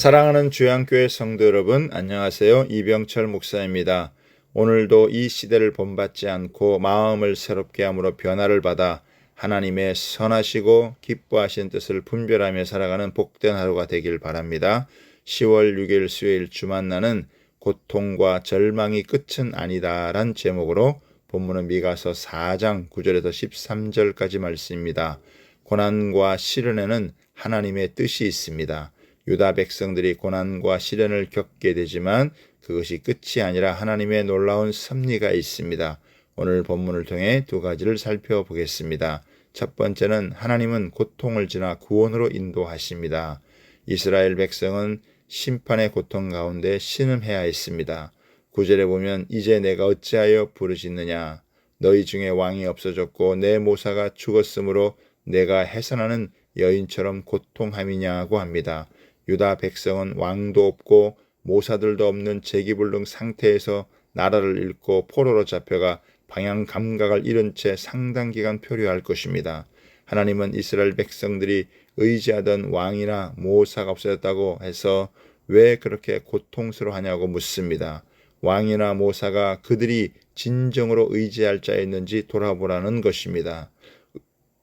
사랑하는 주양교회 성도 여러분, 안녕하세요. 이병철 목사입니다. 오늘도 이 시대를 본받지 않고 마음을 새롭게 함으로 변화를 받아 하나님의 선하시고 기뻐하신 뜻을 분별하며 살아가는 복된 하루가 되길 바랍니다. 10월 6일 수요일 주만나는 고통과 절망이 끝은 아니다 란 제목으로 본문은 미가서 4장 9절에서 13절까지 말씀입니다. 고난과 시련에는 하나님의 뜻이 있습니다. 유다 백성들이 고난과 시련을 겪게 되지만 그것이 끝이 아니라 하나님의 놀라운 섭리가 있습니다. 오늘 본문을 통해 두 가지를 살펴보겠습니다. 첫 번째는 하나님은 고통을 지나 구원으로 인도하십니다. 이스라엘 백성은 심판의 고통 가운데 신음해야 했습니다. 9절에 보면 이제 내가 어찌하여 부르짖느냐 너희 중에 왕이 없어졌고 내 모사가 죽었으므로 내가 해산하는 여인처럼 고통함이냐고 합니다. 유다 백성은 왕도 없고 모사들도 없는 재기불능 상태에서 나라를 잃고 포로로 잡혀가 방향 감각을 잃은 채 상당 기간 표류할 것입니다. 하나님은 이스라엘 백성들이 의지하던 왕이나 모사가 없어졌다고 해서 왜 그렇게 고통스러워하냐고 묻습니다. 왕이나 모사가 그들이 진정으로 의지할 자였는지 돌아보라는 것입니다.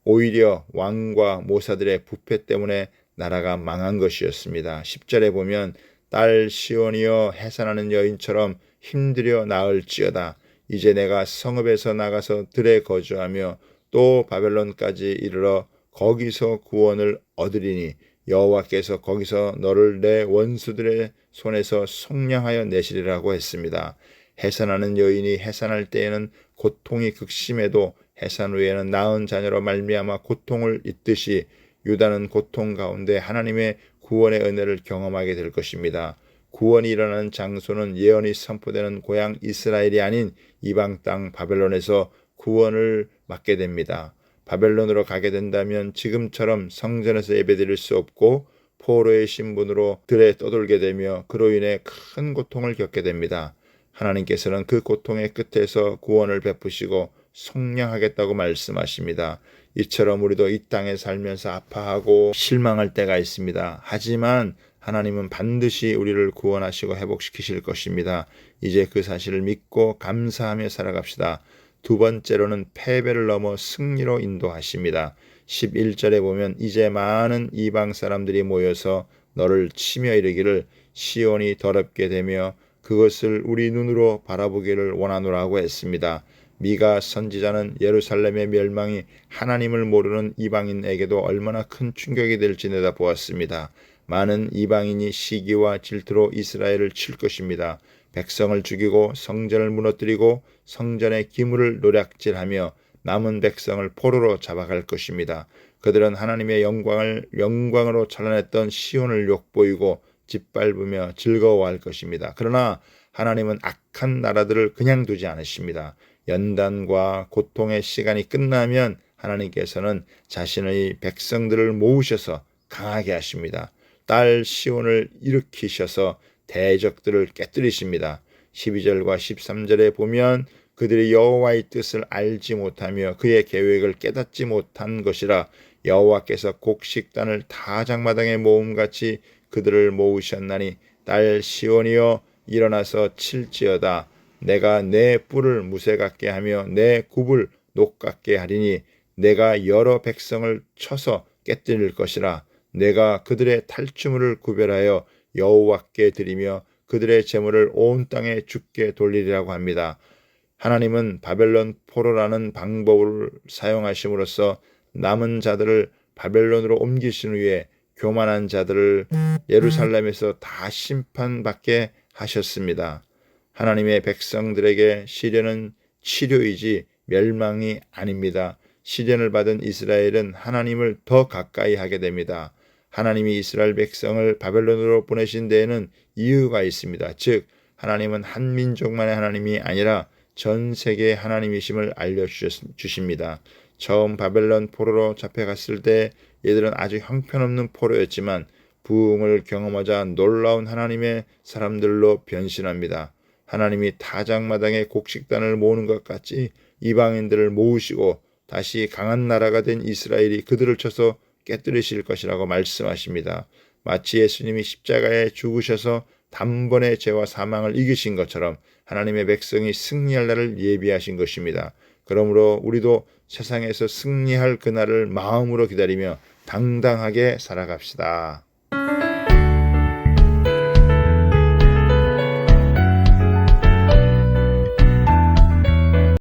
오히려 왕과 모사들의 부패 때문에 나라가 망한 것이었습니다. 10절에 보면 딸 시온이여 해산하는 여인처럼 힘들여 나을지어다. 이제 내가 성읍에서 나가서 들에 거주하며 또 바벨론까지 이르러 거기서 구원을 얻으리니 여호와께서 거기서 너를 내 원수들의 손에서 속량하여 내시리라고 했습니다. 해산하는 여인이 해산할 때에는 고통이 극심해도 해산 후에는 낳은 자녀로 말미암아 고통을 잊듯이 유다는 고통 가운데 하나님의 구원의 은혜를 경험하게 될 것입니다. 구원이 일어나는 장소는 예언이 선포되는 고향 이스라엘이 아닌 이방 땅 바벨론에서 구원을 받게 됩니다. 바벨론으로 가게 된다면 지금처럼 성전에서 예배드릴 수 없고 포로의 신분으로 들에 떠돌게 되며 그로 인해 큰 고통을 겪게 됩니다. 하나님께서는 그 고통의 끝에서 구원을 베푸시고 속량하겠다고 말씀하십니다. 이처럼 우리도 이 땅에 살면서 아파하고 실망할 때가 있습니다. 하지만 하나님은 반드시 우리를 구원하시고 회복시키실 것입니다. 이제 그 사실을 믿고 감사하며 살아갑시다. 두 번째로는 패배를 넘어 승리로 인도하십니다. 11절에 보면 이제 많은 이방 사람들이 모여서 너를 치며 이르기를 시온이 더럽게 되며 그것을 우리 눈으로 바라보기를 원하노라고 했습니다. 미가 선지자는 예루살렘의 멸망이 하나님을 모르는 이방인에게도 얼마나 큰 충격이 될지 내다보았습니다. 많은 이방인이 시기와 질투로 이스라엘을 칠 것입니다. 백성을 죽이고 성전을 무너뜨리고 성전의 기물을 노략질하며 남은 백성을 포로로 잡아갈 것입니다. 그들은 하나님의 영광으로 찬란했던 시온을 욕보이고 짓밟으며 즐거워할 것입니다. 그러나 하나님은 악한 나라들을 그냥 두지 않으십니다. 연단과 고통의 시간이 끝나면 하나님께서는 자신의 백성들을 모으셔서 강하게 하십니다. 딸 시온을 일으키셔서 대적들을 깨뜨리십니다. 12절과 13절에 보면 그들이 여호와의 뜻을 알지 못하며 그의 계획을 깨닫지 못한 것이라 여호와께서 곡식단을 타작마당에 모음같이 그들을 모으셨나니 딸 시온이여 일어나서 칠지어다. 내가 내 뿔을 무쇠 같게 하며 내 굽을 녹 같게 하리니 내가 여러 백성을 쳐서 깨뜨릴 것이라. 내가 그들의 탈취물을 구별하여 여호와께 드리며 그들의 재물을 온 땅에 주께 돌리리라고 합니다. 하나님은 바벨론 포로라는 방법을 사용하심으로써 남은 자들을 바벨론으로 옮기신 후에 교만한 자들을 예루살렘에서 다 심판받게 하셨습니다. 하나님의 백성들에게 시련은 치료이지 멸망이 아닙니다. 시련을 받은 이스라엘은 하나님을 더 가까이 하게 됩니다. 하나님이 이스라엘 백성을 바벨론으로 보내신 데에는 이유가 있습니다. 즉 하나님은 한 민족만의 하나님이 아니라 전 세계의 하나님이심을 알려주십니다. 처음 바벨론 포로로 잡혀갔을 때 얘들은 아주 형편없는 포로였지만 부흥을 경험하자 놀라운 하나님의 사람들로 변신합니다. 하나님이 타작마당에 곡식단을 모으는 것 같이 이방인들을 모으시고 다시 강한 나라가 된 이스라엘이 그들을 쳐서 깨뜨리실 것이라고 말씀하십니다. 마치 예수님이 십자가에 죽으셔서 단번에 죄와 사망을 이기신 것처럼 하나님의 백성이 승리할 날을 예비하신 것입니다. 그러므로 우리도 세상에서 승리할 그날을 마음으로 기다리며 당당하게 살아갑시다.